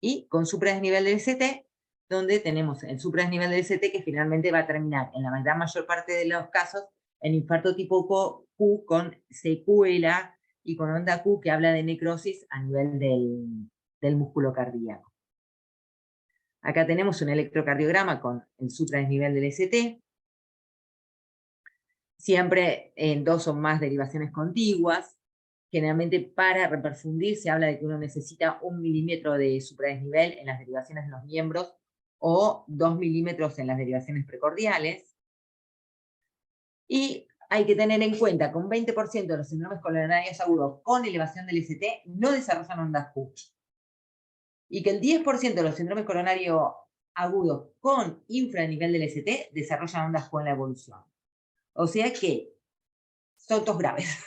Y con supradesnivel del ST, donde tenemos el supradesnivel del ST que finalmente va a terminar, en la gran mayor parte de los casos, en infarto tipo Q con secuela y con onda Q que habla de necrosis a nivel del músculo cardíaco. Acá tenemos un electrocardiograma con el supradesnivel del ST, siempre en 2 o más derivaciones contiguas. Generalmente para reperfundir se habla de que uno necesita 1 milímetro de supradesnivel en las derivaciones de los miembros o 2 milímetros en las derivaciones precordiales. Y hay que tener en cuenta que un 20% de los síndromes coronarios agudos con elevación del ST no desarrollan ondas Q. Y que el 10% de los síndromes coronarios agudos con infranivel del ST desarrollan ondas Q en la evolución. O sea que son todos graves.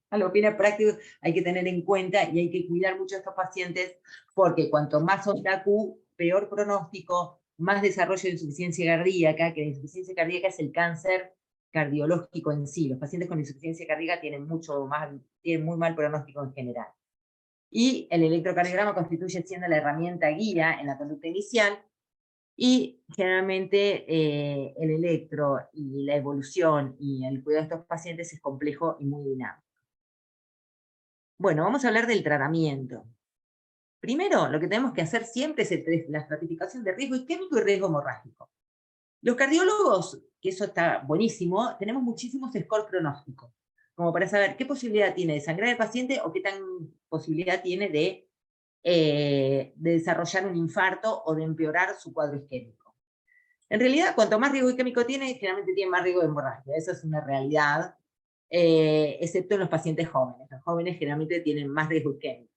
A los fines prácticos hay que tener en cuenta y hay que cuidar mucho a estos pacientes porque cuanto más onda Q, peor pronóstico, más desarrollo de insuficiencia cardíaca, que la insuficiencia cardíaca es el cáncer cardiológico en sí. Los pacientes con insuficiencia cardíaca tienen muy mal pronóstico en general. Y el electrocardiograma constituye siendo la herramienta guía en la conducta inicial, y generalmente el electro y la evolución y el cuidado de estos pacientes es complejo y muy dinámico. Bueno, vamos a hablar del tratamiento. Primero, lo que tenemos que hacer siempre es la estratificación de riesgo isquémico y riesgo hemorrágico. Los cardiólogos, que eso está buenísimo, tenemos muchísimos scores pronósticos, como para saber qué posibilidad tiene de sangrar el paciente o qué tan posibilidad tiene de desarrollar un infarto o de empeorar su cuadro isquémico. En realidad, cuanto más riesgo isquémico tiene, generalmente tiene más riesgo de hemorragia. Eso es una realidad, excepto en los pacientes jóvenes. Los jóvenes generalmente tienen más riesgo isquémico.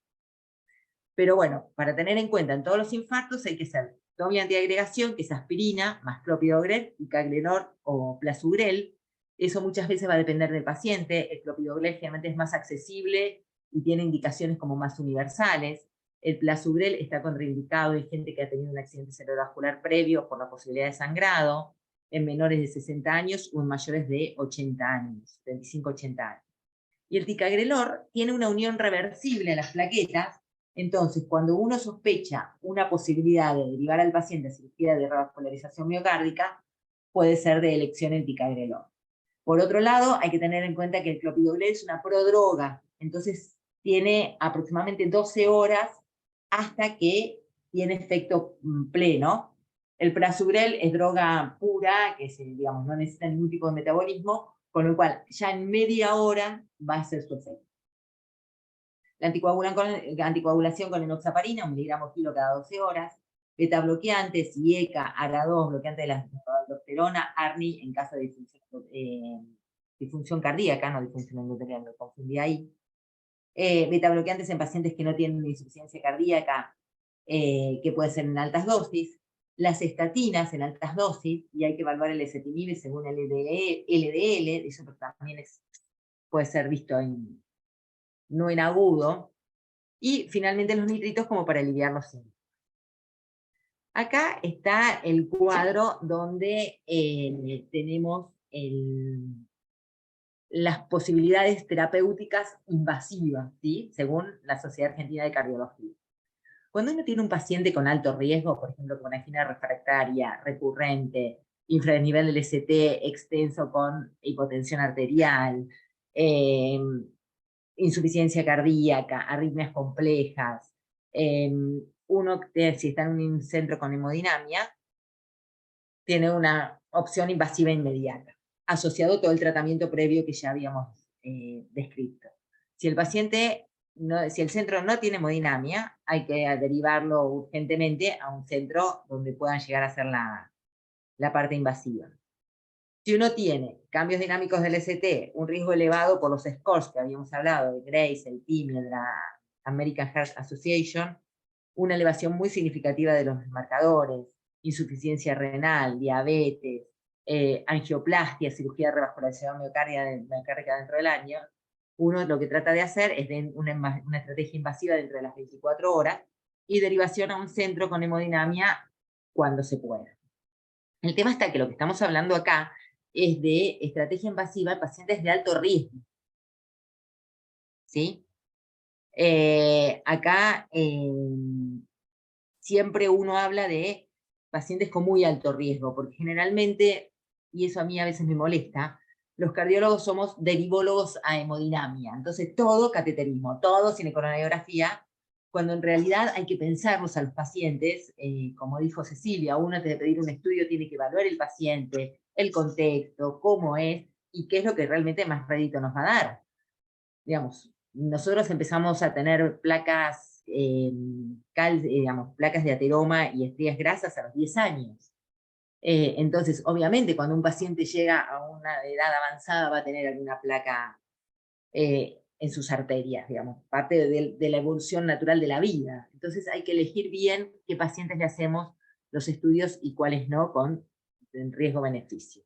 Pero bueno, para tener en cuenta, en todos los infartos hay que hacer doble antiagregación, que es aspirina, más clopidogrel, y Caglenor o Plasugrel. Eso muchas veces va a depender del paciente. El clopidogrel generalmente es más accesible y tiene indicaciones como más universales. El Plasugrel está contraindicado en gente que ha tenido un accidente cerebrovascular previo por la posibilidad de sangrado, en menores de 60 años o en mayores de 80 años, 25-80 años. Y el ticagrelor tiene una unión reversible a las plaquetas. Entonces, cuando uno sospecha una posibilidad de derivar al paciente a cirugía de revascularización miocárdica, puede ser de elección el ticagrelor. Por otro lado, hay que tener en cuenta que el clopidogrel es una prodroga, entonces tiene aproximadamente 12 horas hasta que tiene efecto pleno. El prasugrel es droga pura, que digamos, no necesita ningún tipo de metabolismo, con lo cual ya en media hora va a ser su efecto. La anticoagulación con enoxaparina, 1 miligramo kilo cada 12 horas. Beta bloqueantes, IECA, ARA2, bloqueante de la aldosterona, ARNI en caso de disfunción cardíaca, no disfunción endotelial, lo confundí ahí. Beta bloqueantes en pacientes que no tienen insuficiencia cardíaca, que puede ser en altas dosis. Las estatinas en altas dosis, y hay que evaluar el ezetimibe según el LDL, eso también puede ser visto no en agudo. Y finalmente los nitritos como para aliviar los síntomas. Acá está el cuadro donde tenemos las posibilidades terapéuticas invasivas, ¿sí? Según la Sociedad Argentina de Cardiología. Cuando uno tiene un paciente con alto riesgo, por ejemplo, con angina refractaria, recurrente, infranivel del ST extenso con hipotensión arterial, insuficiencia cardíaca, arritmias complejas, uno, si está en un centro con hemodinamia, tiene una opción invasiva inmediata, asociado a todo el tratamiento previo que ya habíamos descrito. Si el paciente, si el centro no tiene hemodinamia, hay que derivarlo urgentemente a un centro donde puedan llegar a hacer la parte invasiva. Si uno tiene cambios dinámicos del ST, un riesgo elevado por los scores que habíamos hablado, de Grace, el TIMI, de la American Heart Association, una elevación muy significativa de los marcadores, insuficiencia renal, diabetes, angioplastia, cirugía de revascularización miocárdica dentro del año, uno lo que trata de hacer es una estrategia invasiva dentro de las 24 horas y derivación a un centro con hemodinamia cuando se pueda. El tema está que lo que estamos hablando acá es de estrategia invasiva en pacientes de alto riesgo. ¿Sí? Acá siempre uno habla de pacientes con muy alto riesgo, porque generalmente, y eso a mí a veces me molesta, los cardiólogos somos derivólogos a hemodinamia, entonces todo cateterismo, todo cinecoronariografía, cuando en realidad hay que pensarlos a los pacientes, como dijo Cecilia, uno antes de pedir un estudio tiene que evaluar el paciente, el contexto, cómo es, y qué es lo que realmente más rédito nos va a dar. Digamos, nosotros empezamos a tener placas, digamos, placas de ateroma y estrías grasas a los 10 años. Entonces, obviamente, cuando un paciente llega a una edad avanzada va a tener alguna placa en sus arterias, digamos, parte de la evolución natural de la vida. Entonces hay que elegir bien qué pacientes le hacemos los estudios y cuáles no, con riesgo-beneficio.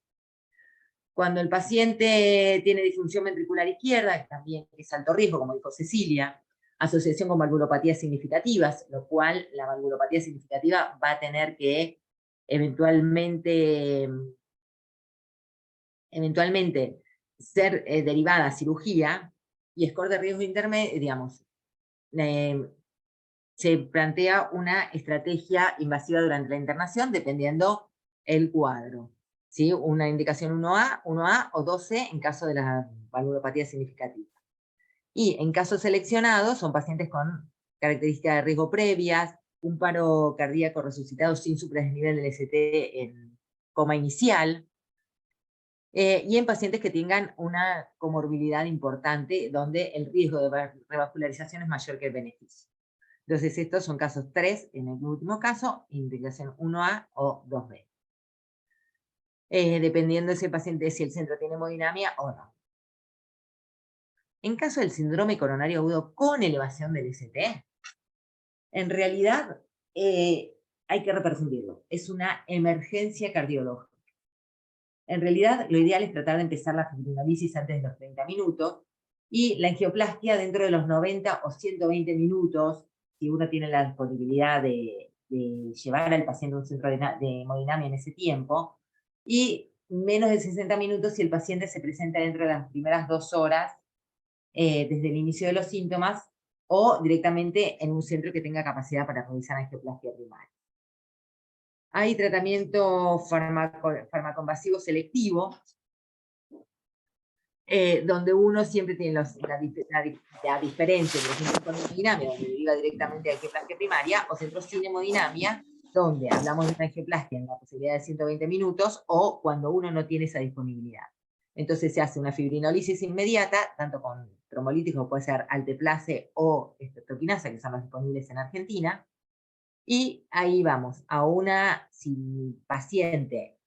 Cuando el paciente tiene disfunción ventricular izquierda, que también es alto riesgo, como dijo Cecilia, asociación con valvulopatías significativas, lo cual la valvulopatía significativa va a tener que eventualmente ser derivada a cirugía, y score de riesgo intermedio, digamos, se plantea una estrategia invasiva durante la internación dependiendo el cuadro. ¿Sí? Una indicación 1A o 2C en caso de la valvulopatía significativa. Y en casos seleccionados son pacientes con características de riesgo previas, un paro cardíaco resucitado sin supradesnivel del ST en coma inicial, y en pacientes que tengan una comorbilidad importante donde el riesgo de revascularización es mayor que el beneficio. Entonces estos son casos 3, en el último caso, indicación 1A o 2B. Dependiendo de ese paciente si el centro tiene hemodinamia o no. En caso del síndrome coronario agudo con elevación del ST, en realidad hay que reperfundirlo. Es una emergencia cardiológica. En realidad, lo ideal es tratar de empezar la fibrinolisis antes de los 30 minutos y la angioplastia dentro de los 90 o 120 minutos, si uno tiene la disponibilidad de llevar al paciente a un centro de hemodinamia en ese tiempo, y menos de 60 minutos si el paciente se presenta dentro de las primeras 2 horas desde el inicio de los síntomas, o directamente en un centro que tenga capacidad para realizar angioplastia primaria. Hay tratamiento farmacoinvasivo selectivo, donde uno siempre tiene la diferencia entre los centros con hemodinamia, donde deriva directamente a angioplastia primaria, o centros sin hemodinamia, donde hablamos de una angioplastia en la posibilidad de 120 minutos, o cuando uno no tiene esa disponibilidad. Entonces se hace una fibrinolisis inmediata, tanto con trombolíticos, puede ser alteplase o estreptoquinasa, que son los disponibles en Argentina, y ahí vamos, si el paciente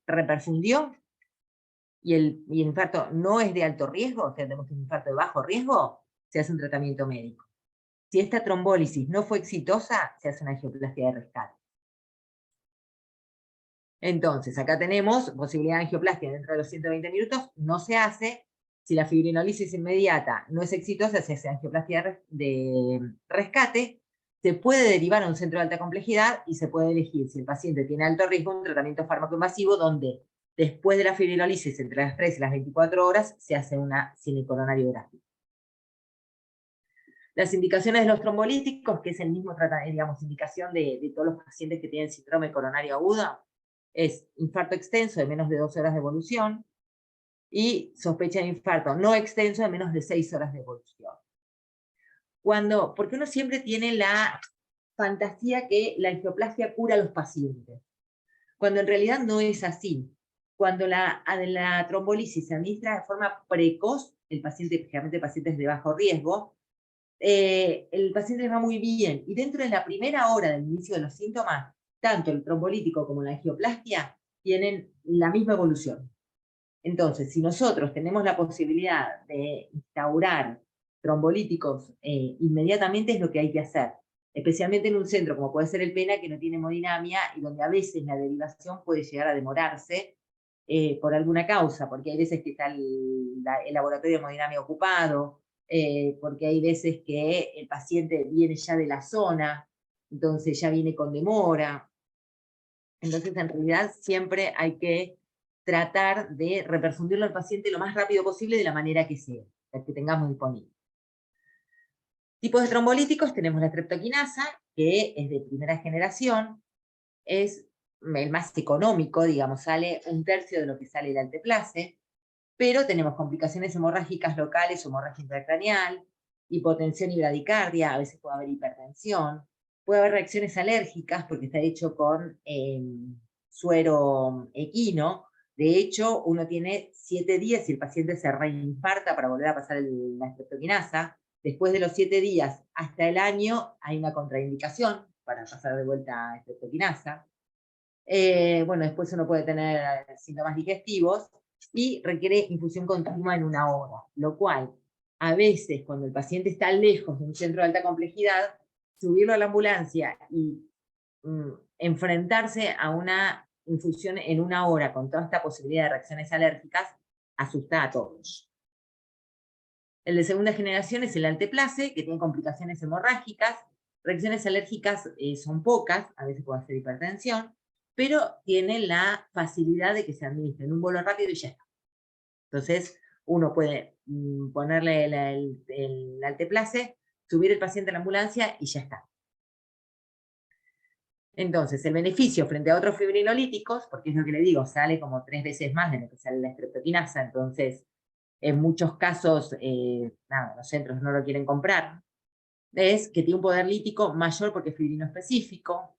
reperfundió y el infarto no es de alto riesgo, o sea, tenemos un infarto de bajo riesgo, se hace un tratamiento médico. Si esta trombólisis no fue exitosa, se hace una angioplastia de rescate. Entonces, acá tenemos posibilidad de angioplastia dentro de los 120 minutos, no se hace. Si la fibrinolisis inmediata no es exitosa, se hace angioplastia de rescate. Se puede derivar a un centro de alta complejidad y se puede elegir, si el paciente tiene alto riesgo, un tratamiento farmacoinvasivo donde después de la fibrinolisis, entre las 3 y las 24 horas, se hace una cinecoronariografía. Las indicaciones de los trombolíticos, que es el mismo digamos, indicación de todos los pacientes que tienen síndrome coronario agudo, es infarto extenso de menos de 12 horas de evolución y sospecha de infarto no extenso de menos de 6 horas de evolución. Porque uno siempre tiene la fantasía que la angioplastia cura a los pacientes, cuando en realidad no es así. Cuando la trombolisis se administra de forma precoz, el paciente, generalmente pacientes de bajo riesgo, el paciente le va muy bien, y dentro de la primera hora del inicio de los síntomas, tanto el trombolítico como la angioplastia tienen la misma evolución. Entonces, si nosotros tenemos la posibilidad de instaurar trombolíticos inmediatamente, es lo que hay que hacer, especialmente en un centro como puede ser el PENA, que no tiene hemodinamia y donde a veces la derivación puede llegar a demorarse por alguna causa, porque hay veces que está el laboratorio de hemodinamia ocupado, porque hay veces que el paciente viene ya de la zona, entonces ya viene con demora. Entonces, en realidad, siempre hay que tratar de reperfundirlo al paciente lo más rápido posible de la manera que sea, la que tengamos disponible. Tipos de trombolíticos, tenemos la streptoquinasa, que es de primera generación, es el más económico, digamos, sale 1/3 de lo que sale el alteplase, pero tenemos complicaciones hemorrágicas locales, hemorragia intracraneal, hipotensión y bradicardia, a veces puede haber hipertensión, puede haber reacciones alérgicas porque está hecho con suero equino. De hecho, uno tiene 7 días y el paciente se reinfarta para volver a pasar la streptoquinasa. Después de los 7 días hasta el año hay una contraindicación para pasar de vuelta a streptoquinasa. Bueno, después uno puede tener síntomas digestivos y requiere infusión continua en 1 hora, lo cual a veces cuando el paciente está lejos de un centro de alta complejidad, subirlo a la ambulancia y enfrentarse a una infusión en 1 hora con toda esta posibilidad de reacciones alérgicas, asusta a todos. El de segunda generación es el alteplase, que tiene complicaciones hemorrágicas, reacciones alérgicas son pocas, a veces puede hacer hipertensión, pero tiene la facilidad de que se administre en un bolo rápido y ya está. Entonces, uno puede ponerle el alteplase, subir el paciente a la ambulancia y ya está. Entonces, el beneficio frente a otros fibrinolíticos, porque es lo que le digo, sale como 3 veces más de lo que sale la streptoquinasa, entonces en muchos casos los centros no lo quieren comprar, es que tiene un poder lítico mayor porque es fibrino específico,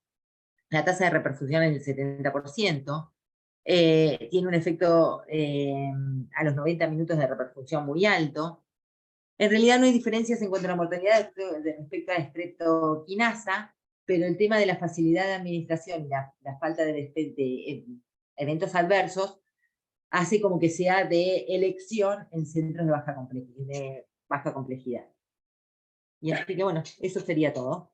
la tasa de reperfusión es del 70%, tiene un efecto a los 90 minutos de reperfusión muy alto. En realidad no hay diferencias en cuanto a la mortalidad respecto a la streptoquinasa, pero el tema de la facilidad de administración y la falta de eventos adversos hace como que sea de elección en centros de baja complejidad. Y así que bueno, eso sería todo.